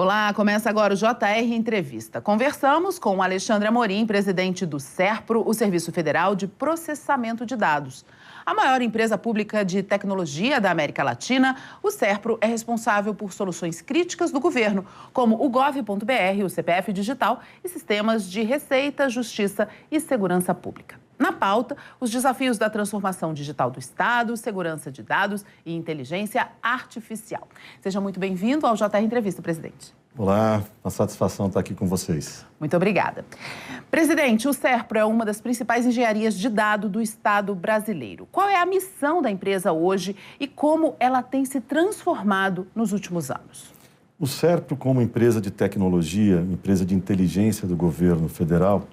Olá, começa agora o JR Entrevista. Conversamos com o Alexandre Amorim, presidente do SERPRO, o Serviço Federal de Processamento de Dados. A maior empresa pública de tecnologia da América Latina, o SERPRO é responsável por soluções críticas do governo, como o Gov.br, o CPF Digital e sistemas de Receita, Justiça e Segurança Pública. Na pauta, os desafios da transformação digital do Estado, segurança de dados e inteligência artificial. Seja muito bem-vindo ao JR Entrevista, presidente. Olá, uma satisfação estar aqui com vocês. Muito obrigada. Presidente, o SERPRO é uma das principais engenharias de dados do Estado brasileiro. Qual é a missão da empresa hoje e como ela tem se transformado nos últimos anos? O SERPRO, como empresa de tecnologia, empresa de inteligência do governo federal,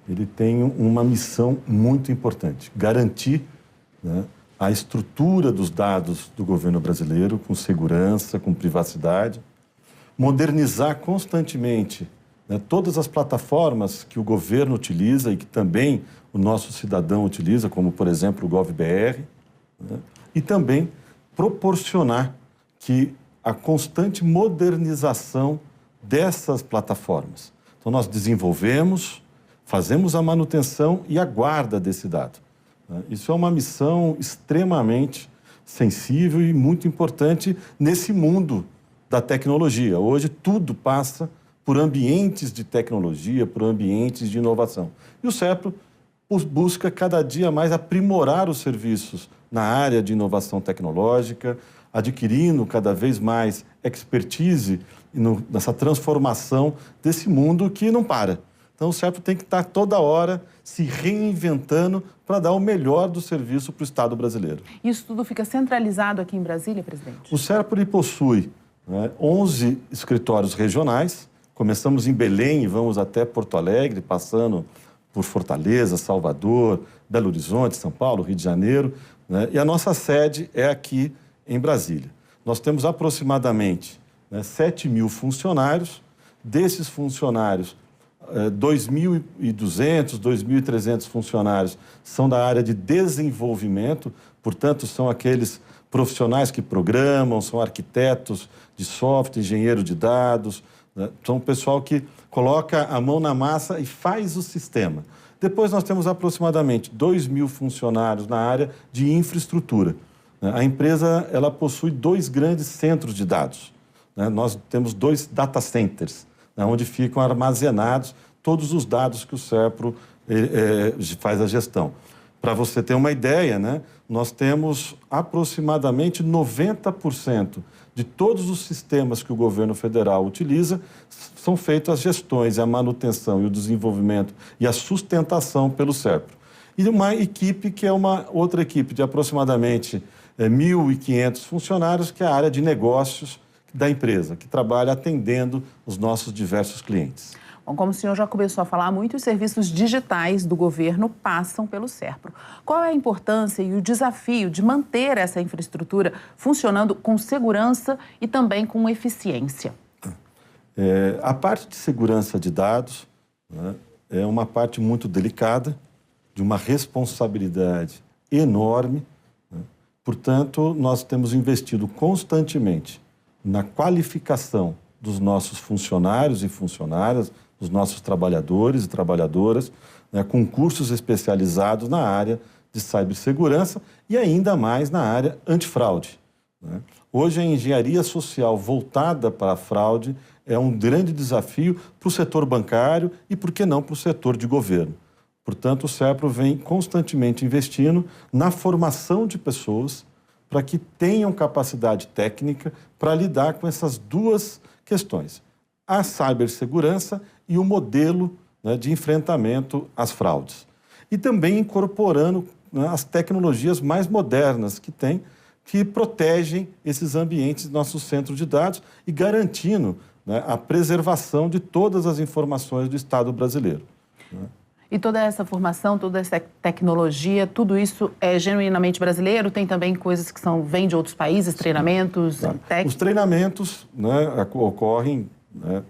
ele tem uma missão muito importante: garantir, a estrutura dos dados do governo brasileiro com segurança, com privacidade, modernizar constantemente todas as plataformas que o governo utiliza e que também o nosso cidadão utiliza, como, por exemplo, o Gov.br, e também proporcionar que a constante modernização dessas plataformas. Então, nós desenvolvemos, fazemos a manutenção e a guarda desse dado. Isso é uma missão extremamente sensível e muito importante nesse mundo da tecnologia. Hoje, tudo passa por ambientes de tecnologia, por ambientes de inovação. E o SERPRO busca cada dia mais aprimorar os serviços na área de inovação tecnológica, adquirindo cada vez mais expertise nessa transformação desse mundo que não para. Então, o SERPRO tem que estar toda hora se reinventando para dar o melhor do serviço para o Estado brasileiro. Isso tudo fica centralizado aqui em Brasília, presidente? O SERPRO possui 11 escritórios regionais. Começamos em Belém e vamos até Porto Alegre, passando por Fortaleza, Salvador, Belo Horizonte, São Paulo, Rio de Janeiro. E a nossa sede é aqui em Brasília. Nós temos aproximadamente 7.000 funcionários. Desses funcionários, 2.200, 2.300 funcionários são da área de desenvolvimento, portanto, são aqueles profissionais que programam, são arquitetos de software, engenheiro de dados, são o pessoal que coloca a mão na massa e faz o sistema. Depois nós temos aproximadamente 2.000 funcionários na área de infraestrutura. A empresa ela possui 2 grandes centros de dados. Nós temos 2 data centers, onde ficam armazenados todos os dados que o SERPRO faz a gestão. Para você ter uma ideia, nós temos aproximadamente 90% de todos os sistemas que o governo federal utiliza são feitos as gestões, a manutenção e o desenvolvimento e a sustentação pelo SERPRO. E uma equipe que é uma outra equipe de aproximadamente 1.500 funcionários, que é a área de negócios da empresa, que trabalha atendendo os nossos diversos clientes. Bom, como o senhor já começou a falar, muitos serviços digitais do governo passam pelo SERPRO. Qual é a importância e o desafio de manter essa infraestrutura funcionando com segurança e também com eficiência? A parte de segurança de dados é uma parte muito delicada, de uma responsabilidade enorme. Portanto, nós temos investido constantemente na qualificação dos nossos funcionários e funcionárias, dos nossos trabalhadores e trabalhadoras, com cursos especializados na área de cibersegurança e ainda mais na área antifraude. Hoje, a engenharia social voltada para a fraude é um grande desafio para o setor bancário e, por que não, para o setor de governo. Portanto, o SERPRO vem constantemente investindo na formação de pessoas para que tenham capacidade técnica para lidar com essas 2 questões: a cibersegurança e o modelo de enfrentamento às fraudes. E também incorporando as tecnologias mais modernas que protegem esses ambientes do nosso centro de dados e garantindo a preservação de todas as informações do Estado brasileiro. E toda essa formação, toda essa tecnologia, tudo isso é genuinamente brasileiro? Tem também coisas que vêm de outros países, treinamentos técnicos? Os treinamentos ocorrem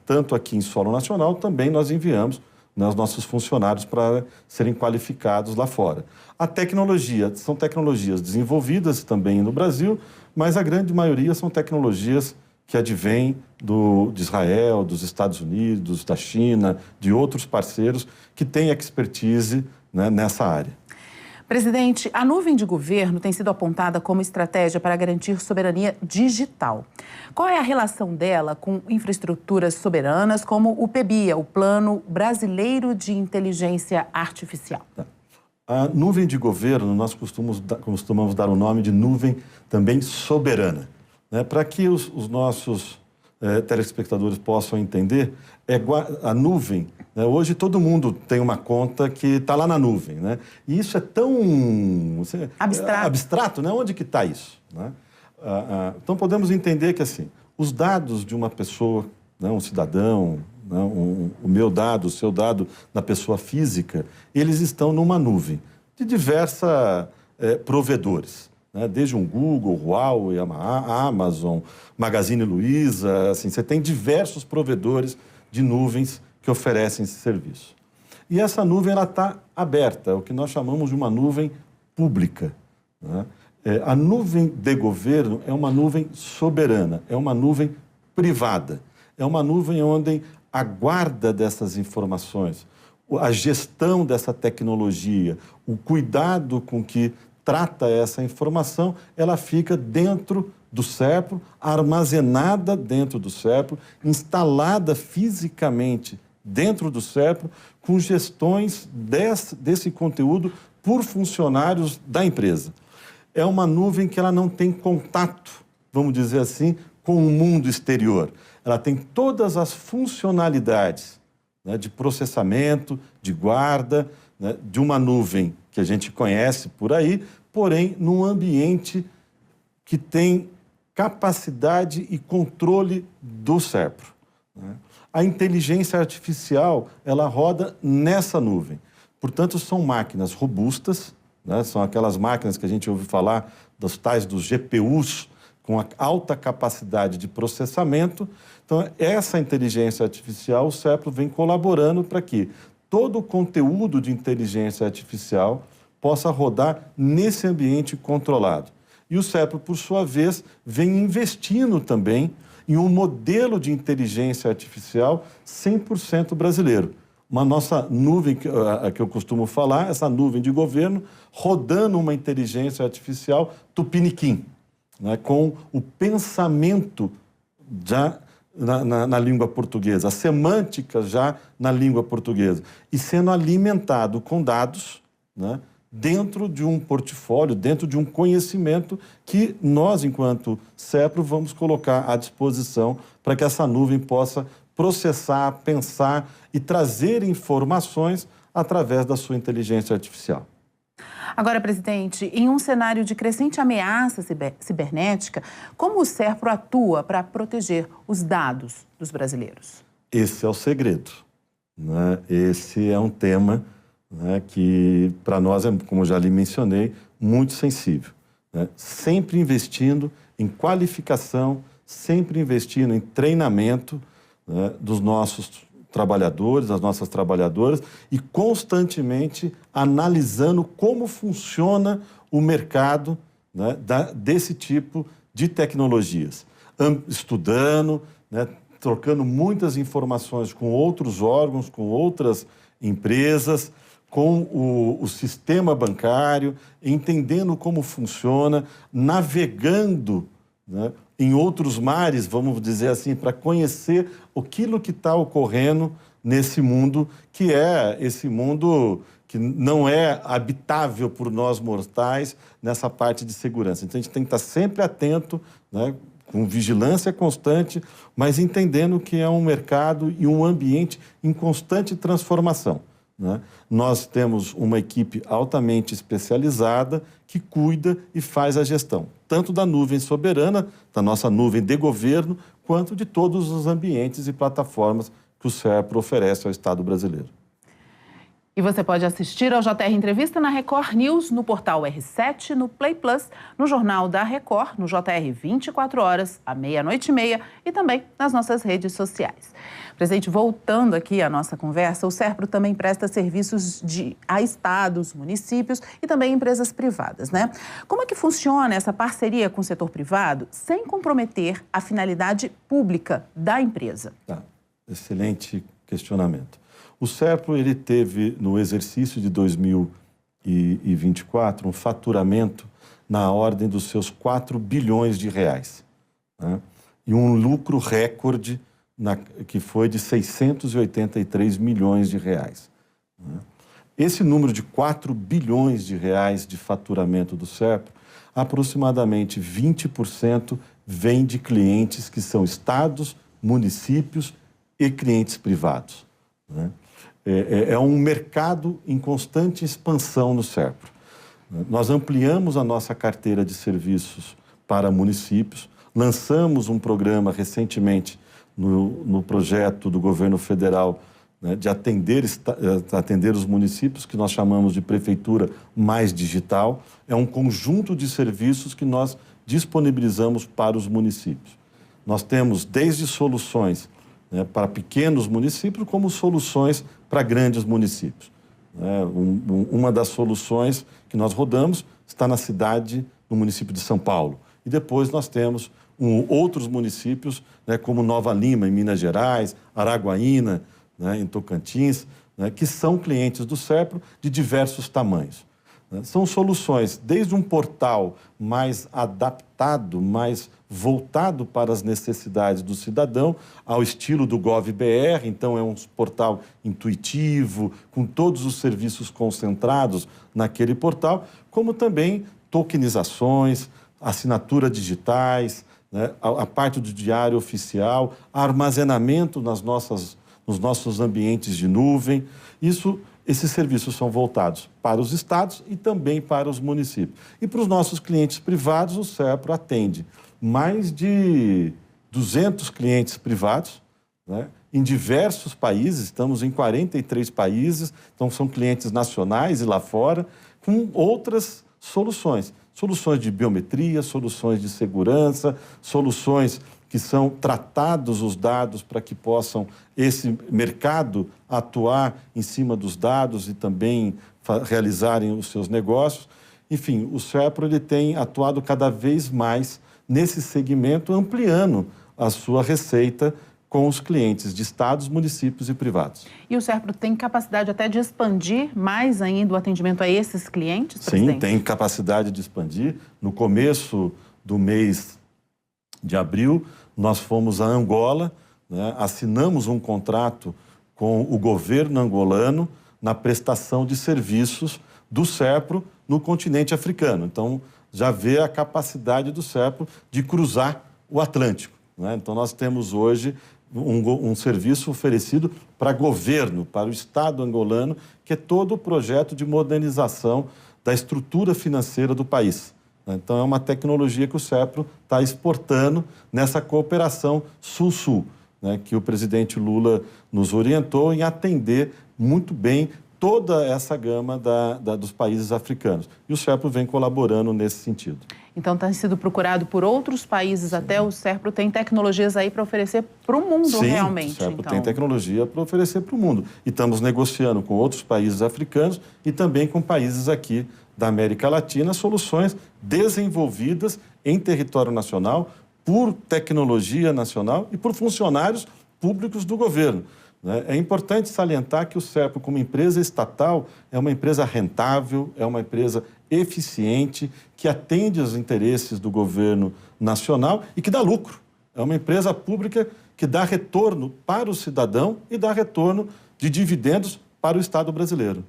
tanto aqui em solo nacional, também nós enviamos os nossos funcionários para serem qualificados lá fora. A tecnologia, são tecnologias desenvolvidas também no Brasil, mas a grande maioria são tecnologias que advém de Israel, dos Estados Unidos, da China, de outros parceiros que têm expertise, né, nessa área. Presidente, a nuvem de governo tem sido apontada como estratégia para garantir soberania digital. Qual é a relação dela com infraestruturas soberanas como o PBIA, o Plano Brasileiro de Inteligência Artificial? A nuvem de governo, nós costumamos dar o nome de nuvem também soberana, né? Para que os nossos telespectadores possam entender, a nuvem, né? Hoje todo mundo tem uma conta que está lá na nuvem, né? E isso é tão abstrato, né? Onde que está isso, né? Então podemos entender que assim, os dados de uma pessoa, né, um cidadão, né, o meu dado, o seu dado da pessoa física, eles estão numa nuvem de diversos provedores, né? Desde um Google, Huawei, Amazon, Magazine Luiza, assim, você tem diversos provedores de nuvens que oferecem esse serviço. E essa nuvem está aberta, o que nós chamamos de uma nuvem pública, né? A nuvem de governo é uma nuvem soberana, é uma nuvem privada, é uma nuvem onde a guarda dessas informações, a gestão dessa tecnologia, o cuidado com que trata essa informação, ela fica dentro do SERPRO, armazenada dentro do SERPRO, instalada fisicamente dentro do SERPRO, com gestões desse conteúdo por funcionários da empresa. É uma nuvem que ela não tem contato, vamos dizer assim, com o mundo exterior. Ela tem todas as funcionalidades, né, de processamento, de guarda, né, de uma nuvem que a gente conhece por aí, porém num ambiente que tem capacidade e controle do SERPRO, né? A inteligência artificial, ela roda nessa nuvem. Portanto, são máquinas robustas, né? São aquelas máquinas que a gente ouve falar, dos tais dos GPUs, com alta capacidade de processamento. Então, essa inteligência artificial, o SERPRO vem colaborando para que todo o conteúdo de inteligência artificial possa rodar nesse ambiente controlado. E o SERPRO, por sua vez, vem investindo também em um modelo de inteligência artificial 100% brasileiro. Uma nossa nuvem, que eu costumo falar, essa nuvem de governo, rodando uma inteligência artificial tupiniquim, né, com o pensamento já na língua portuguesa, a semântica já na língua portuguesa, e sendo alimentado com dados, né, dentro de um portfólio, dentro de um conhecimento que nós, enquanto SERPRO, vamos colocar à disposição para que essa nuvem possa processar, pensar e trazer informações através da sua inteligência artificial. Agora, presidente, em um cenário de crescente ameaça cibernética, como o SERPRO atua para proteger os dados dos brasileiros? Esse é o segredo, né? Esse é um tema, né, que para nós é, como já lhe mencionei, muito sensível, né? Sempre investindo em qualificação, sempre investindo em treinamento, né, dos nossos trabalhadores, das nossas trabalhadoras, e constantemente analisando como funciona o mercado, né, desse tipo de tecnologias. Estudando, né, trocando muitas informações com outros órgãos, com outras empresas, com o sistema bancário, entendendo como funciona, navegando, né, em outros mares, vamos dizer assim, para conhecer aquilo que está ocorrendo nesse mundo, que é esse mundo que não é habitável por nós mortais nessa parte de segurança. Então, a gente tem que estar sempre atento, né, com vigilância constante, mas entendendo que é um mercado e um ambiente em constante transformação, né? Nós temos uma equipe altamente especializada que cuida e faz a gestão, tanto da nuvem soberana, da nossa nuvem de governo, quanto de todos os ambientes e plataformas que o SERPRO oferece ao Estado brasileiro. E você pode assistir ao JR Entrevista na Record News, no portal R7, no Play Plus, no Jornal da Record, no JR 24 horas, à 00:30 e também nas nossas redes sociais. Presidente, voltando aqui à nossa conversa, o SERPRO também presta serviços a estados, municípios e também empresas privadas, né? Como é que funciona essa parceria com o setor privado sem comprometer a finalidade pública da empresa? Excelente questionamento. O SERPRO, ele teve, no exercício de 2024, um faturamento na ordem dos seus 4 bilhões de reais, né? E um lucro recorde que foi de 683 milhões de reais, né? Esse número de 4 bilhões de reais de faturamento do SERPRO, aproximadamente 20% vem de clientes que são estados, municípios e clientes privados, né? É um mercado em constante expansão no SERPRO. Nós ampliamos a nossa carteira de serviços para municípios, lançamos um programa recentemente no projeto do governo federal, né, de atender os municípios, que nós chamamos de Prefeitura Mais Digital. É um conjunto de serviços que nós disponibilizamos para os municípios. Nós temos desde soluções, né, para pequenos municípios, como soluções para grandes municípios, né? Uma das soluções que nós rodamos está no município de São Paulo. E depois nós temos outros municípios, né, como Nova Lima, em Minas Gerais, Araguaína, né, em Tocantins, né, que são clientes do SERPRO de diversos tamanhos. São soluções desde um portal mais adaptado, mais voltado para as necessidades do cidadão, ao estilo do GovBR, então é um portal intuitivo, com todos os serviços concentrados naquele portal, como também tokenizações, assinatura digitais, né, a parte do diário oficial, armazenamento nos nossos ambientes de nuvem. Esses serviços são voltados para os estados e também para os municípios. E para os nossos clientes privados, o SERPRO atende mais de 200 clientes privados, né, em diversos países, estamos em 43 países, então são clientes nacionais e lá fora, com outras soluções. Soluções de biometria, soluções de segurança, soluções que são tratados os dados para que possam esse mercado atuar em cima dos dados e também realizarem os seus negócios. Enfim, o SERPRO ele tem atuado cada vez mais nesse segmento, ampliando a sua receita com os clientes de estados, municípios e privados. E o SERPRO tem capacidade até de expandir mais ainda o atendimento a esses clientes, presidente? Sim, tem capacidade de expandir. No começo do mês de abril, nós fomos a Angola, né, assinamos um contrato com o governo angolano na prestação de serviços do SERPRO no continente africano. Então, já vê a capacidade do SERPRO de cruzar o Atlântico, né? Então, nós temos hoje um serviço oferecido para governo, para o Estado angolano, que é todo o projeto de modernização da estrutura financeira do país. Então, é uma tecnologia que o SERPRO está exportando nessa cooperação Sul-Sul, né, que o presidente Lula nos orientou em atender muito bem toda essa gama dos países africanos. E o SERPRO vem colaborando nesse sentido. Então, tem sido procurado por outros países. Sim. Até o SERPRO tem tecnologias aí para oferecer para o mundo. Sim, realmente. O SERPRO tem tecnologia para oferecer para o mundo. E estamos negociando com outros países africanos e também com países aqui da América Latina, soluções desenvolvidas em território nacional, por tecnologia nacional e por funcionários públicos do governo. É importante salientar que o SERPRO, como empresa estatal, é uma empresa rentável, é uma empresa eficiente, que atende aos interesses do governo nacional e que dá lucro. É uma empresa pública que dá retorno para o cidadão e dá retorno de dividendos para o Estado brasileiro.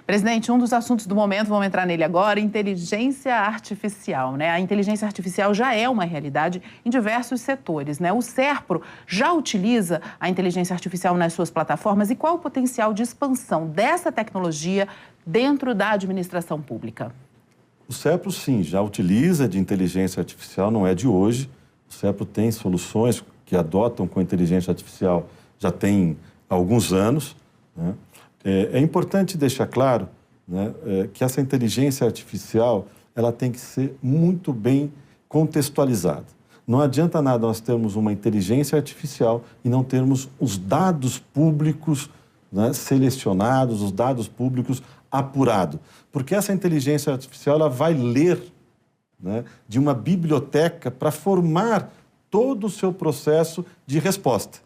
Presidente, um dos assuntos do momento, vamos entrar nele agora, inteligência artificial, né? A inteligência artificial já é uma realidade em diversos setores, né? O SERPRO já utiliza a inteligência artificial nas suas plataformas e qual o potencial de expansão dessa tecnologia dentro da administração pública? O SERPRO, sim, já utiliza de inteligência artificial, não é de hoje. O SERPRO tem soluções que adotam com inteligência artificial já tem alguns anos, né? É importante deixar claro, né, que essa inteligência artificial ela tem que ser muito bem contextualizada. Não adianta nada nós termos uma inteligência artificial e não termos os dados públicos, né, selecionados, os dados públicos apurados. Porque essa inteligência artificial ela vai ler, né, de uma biblioteca para formar todo o seu processo de resposta,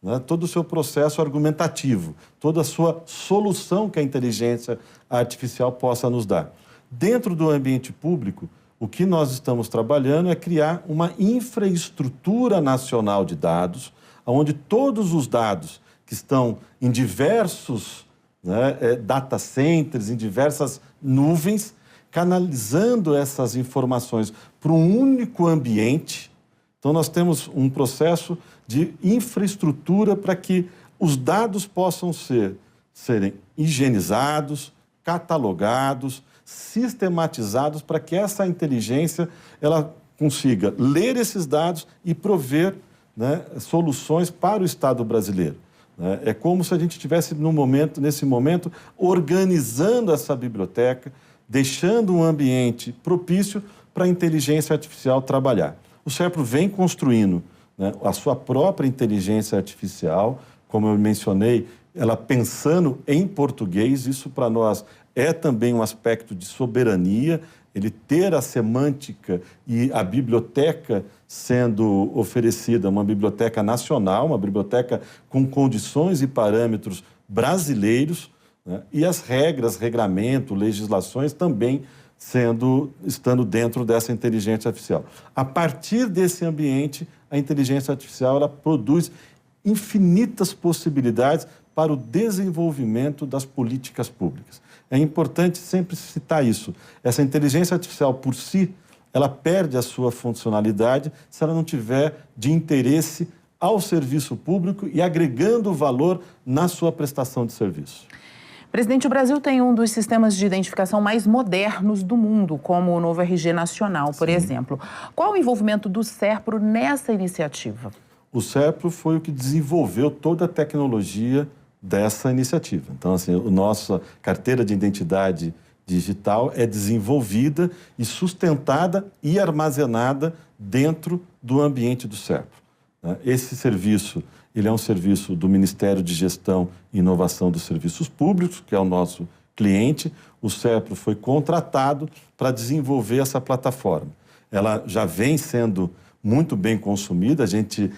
né, todo o seu processo argumentativo, toda a sua solução que a inteligência artificial possa nos dar. Dentro do ambiente público, o que nós estamos trabalhando é criar uma infraestrutura nacional de dados, onde todos os dados que estão em diversos, né, data centers, em diversas nuvens, canalizando essas informações para um único ambiente. Então, nós temos um processo de infraestrutura para que os dados possam serem higienizados, catalogados, sistematizados, para que essa inteligência ela consiga ler esses dados e prover, né, soluções para o Estado brasileiro. É como se a gente estivesse, nesse momento, organizando essa biblioteca, deixando um ambiente propício para a inteligência artificial trabalhar. O SERPRO vem construindo, né, a sua própria inteligência artificial, como eu mencionei, ela pensando em português, isso para nós é também um aspecto de soberania, ele ter a semântica e a biblioteca sendo oferecida, uma biblioteca nacional, uma biblioteca com condições e parâmetros brasileiros, né, e as regras, regramento, legislações também estando dentro dessa inteligência artificial. A partir desse ambiente, a inteligência artificial ela produz infinitas possibilidades para o desenvolvimento das políticas públicas. É importante sempre citar isso. Essa inteligência artificial, por si, ela perde a sua funcionalidade se ela não tiver de interesse ao serviço público e agregando valor na sua prestação de serviço. Presidente, o Brasil tem um dos sistemas de identificação mais modernos do mundo, como o novo RG Nacional, por exemplo. Qual o envolvimento do SERPRO nessa iniciativa? O SERPRO foi o que desenvolveu toda a tecnologia dessa iniciativa. Então, assim, a nossa carteira de identidade digital é desenvolvida e sustentada e armazenada dentro do ambiente do SERPRO. Esse serviço, ele é um serviço do Ministério de Gestão e Inovação dos Serviços Públicos, que é o nosso cliente. O SERPRO foi contratado para desenvolver essa plataforma. Ela já vem sendo muito bem consumida, a gente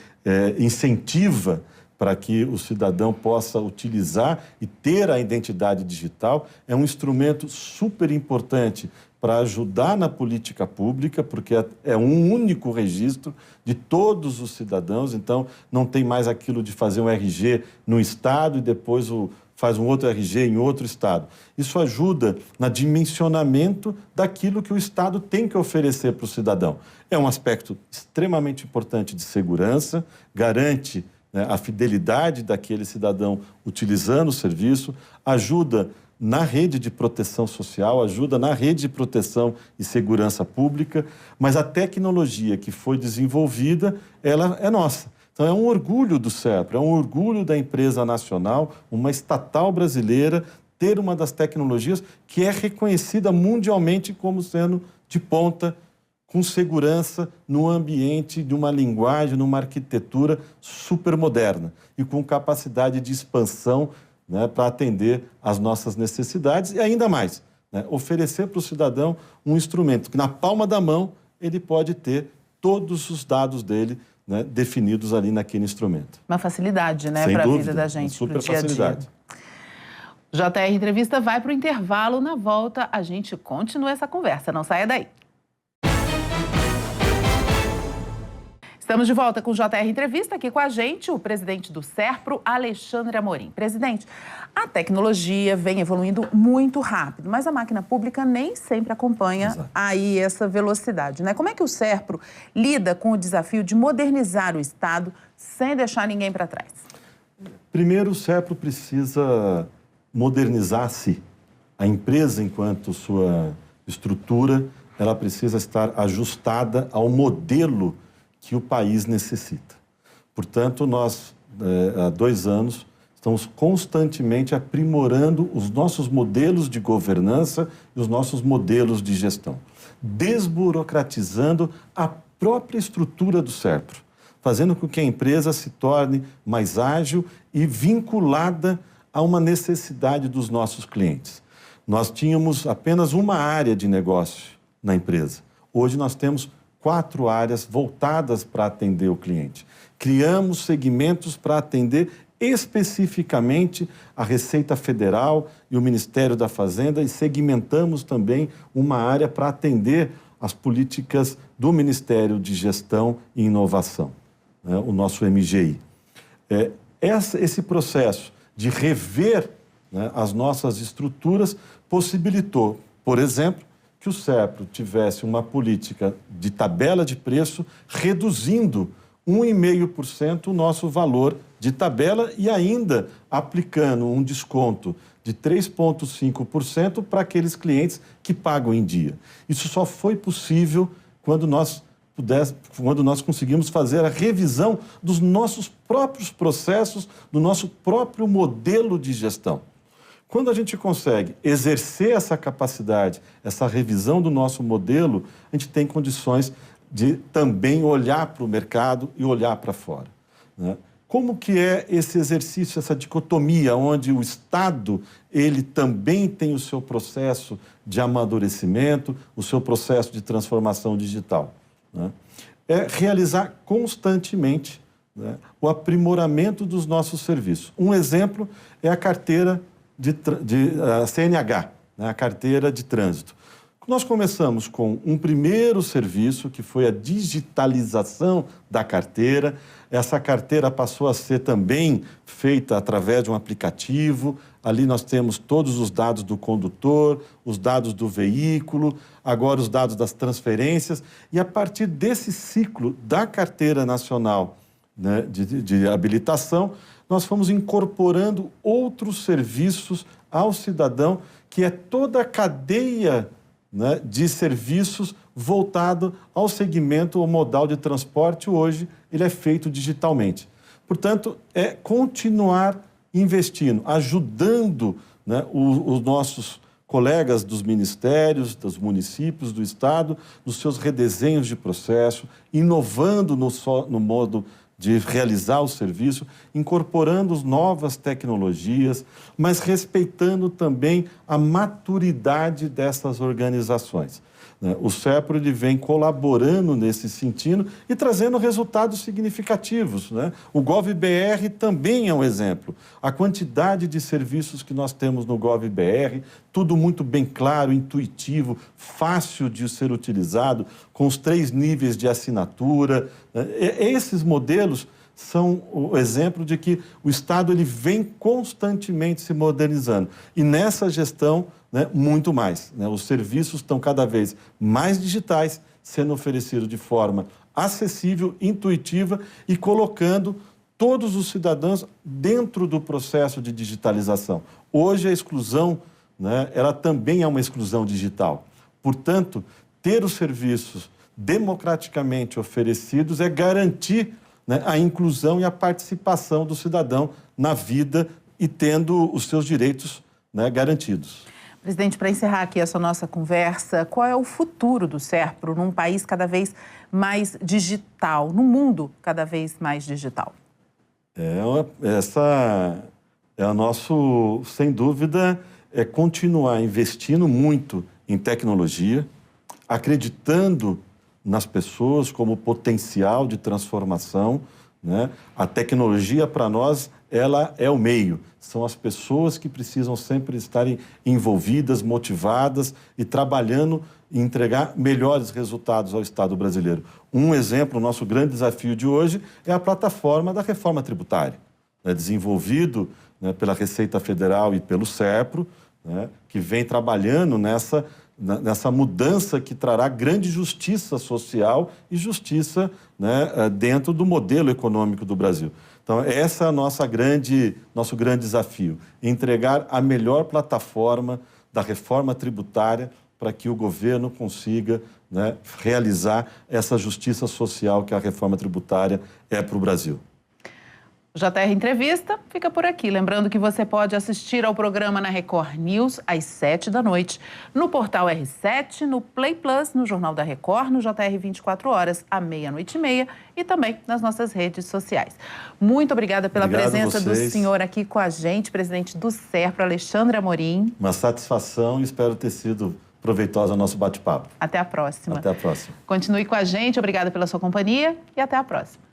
incentiva para que o cidadão possa utilizar e ter a identidade digital. É um instrumento super importante para ajudar na política pública, porque é um único registro de todos os cidadãos, então não tem mais aquilo de fazer um RG no estado e depois faz um outro RG em outro estado. Isso ajuda no dimensionamento daquilo que o Estado tem que oferecer para o cidadão. É um aspecto extremamente importante de segurança, garante, né, a fidelidade daquele cidadão utilizando o serviço, ajuda na rede de proteção social, ajuda na rede de proteção e segurança pública, mas a tecnologia que foi desenvolvida, ela é nossa. Então, é um orgulho do SERPRO, é um orgulho da empresa nacional, uma estatal brasileira, ter uma das tecnologias que é reconhecida mundialmente como sendo de ponta, com segurança, no ambiente de uma linguagem, numa arquitetura super moderna e com capacidade de expansão, né, para atender às nossas necessidades e ainda mais, né, oferecer para o cidadão um instrumento que na palma da mão ele pode ter todos os dados dele, né, definidos ali naquele instrumento. Uma facilidade, né, para a vida da gente, para o dia a dia. JR Entrevista vai para o intervalo. Na volta, a gente continua essa conversa. Não saia daí. Estamos de volta com o JR Entrevista, aqui com a gente, o presidente do SERPRO, Alexandre Amorim. Presidente, a tecnologia vem evoluindo muito rápido, mas a máquina pública nem sempre acompanha aí essa velocidade, né? Como é que o SERPRO lida com o desafio de modernizar o Estado sem deixar ninguém para trás? Primeiro, o SERPRO precisa modernizar-se. A empresa, enquanto sua estrutura, ela precisa estar ajustada ao modelo que o país necessita. Portanto, nós, há 2 anos, Estamos constantemente aprimorando os nossos modelos de governança e os nossos modelos de gestão, desburocratizando a própria estrutura do SERPRO, fazendo com que a empresa se torne mais ágil e vinculada a uma necessidade dos nossos clientes. Nós tínhamos apenas uma área de negócio na empresa. Hoje nós temos 4 áreas voltadas para atender o cliente. Criamos segmentos para atender especificamente a Receita Federal e o Ministério da Fazenda e segmentamos também uma área para atender as políticas do Ministério de Gestão e Inovação, né, o nosso MGI. Esse processo de rever, né, as nossas estruturas possibilitou, por exemplo, que o SERPRO tivesse uma política de tabela de preço reduzindo 1,5% o nosso valor de tabela e ainda aplicando um desconto de 3,5% para aqueles clientes que pagam em dia. Isso só foi possível quando nós conseguimos fazer a revisão dos nossos próprios processos, do nosso próprio modelo de gestão. Quando a gente consegue exercer essa capacidade, essa revisão do nosso modelo, a gente tem condições de também olhar para o mercado e olhar para fora, né? Como que é esse exercício, essa dicotomia, onde o Estado ele também tem o seu processo de amadurecimento, o seu processo de transformação digital, né? É realizar constantemente, né, o aprimoramento dos nossos serviços. Um exemplo é a carteira de CNH, né, a carteira de trânsito. Nós começamos com um primeiro serviço, que foi a digitalização da carteira. Essa carteira passou a ser também feita através de um aplicativo. Ali nós temos todos os dados do condutor, os dados do veículo, agora os dados das transferências. E a partir desse ciclo da Carteira Nacional, né, de habilitação, nós fomos incorporando outros serviços ao cidadão, que é toda a cadeia, né, de serviços voltado ao segmento ou modal de transporte. Hoje ele é feito digitalmente. Portanto, é continuar investindo, ajudando, né, os nossos colegas dos ministérios, dos municípios, do Estado, nos seus redesenhos de processo, inovando no modo de realizar o serviço, incorporando novas tecnologias, mas respeitando também a maturidade dessas organizações. O SERPRO ele vem colaborando nesse sentido e trazendo resultados significativos, né? O GovBR também é um exemplo. A quantidade de serviços que nós temos no GovBR, tudo muito bem claro, intuitivo, fácil de ser utilizado, com os 3 níveis de assinatura. Esses modelos são o exemplo de que o Estado ele vem constantemente se modernizando. E nessa gestão, né, muito mais, né? Os serviços estão cada vez mais digitais, sendo oferecidos de forma acessível, intuitiva e colocando todos os cidadãos dentro do processo de digitalização. Hoje a exclusão, né, ela também é uma exclusão digital. Portanto, ter os serviços democraticamente oferecidos é garantir, né, a inclusão e a participação do cidadão na vida e tendo os seus direitos, né, garantidos. Presidente, para encerrar aqui essa nossa conversa, qual é o futuro do SERPRO num país cada vez mais digital, num mundo cada vez mais digital? Essa é a nosso, sem dúvida, é continuar investindo muito em tecnologia, acreditando nas pessoas como potencial de transformação, né? A tecnologia, para nós, ela é o meio. São as pessoas que precisam sempre estarem envolvidas, motivadas e trabalhando em entregar melhores resultados ao Estado brasileiro. Um exemplo, o nosso grande desafio de hoje é a plataforma da reforma tributária, né? Desenvolvido, né, pela Receita Federal e pelo SERPRO, né, que vem trabalhando nessa mudança que trará grande justiça social e justiça, né, dentro do modelo econômico do Brasil. Então, essa é a nosso grande desafio, entregar a melhor plataforma da reforma tributária para que o governo consiga, né, realizar essa justiça social que a reforma tributária é para o Brasil. O JR Entrevista fica por aqui. Lembrando que você pode assistir ao programa na Record News às 7h, no portal R7, no Play Plus, no Jornal da Record, no JR 24 horas, à 00h30 e também nas nossas redes sociais. Muito obrigada pela presença do senhor aqui com a gente, presidente do SERPRO, Alexandre Amorim. Uma satisfação e espero ter sido proveitosa o nosso bate-papo. Até a próxima. Até a próxima. Continue com a gente, obrigada pela sua companhia e até a próxima.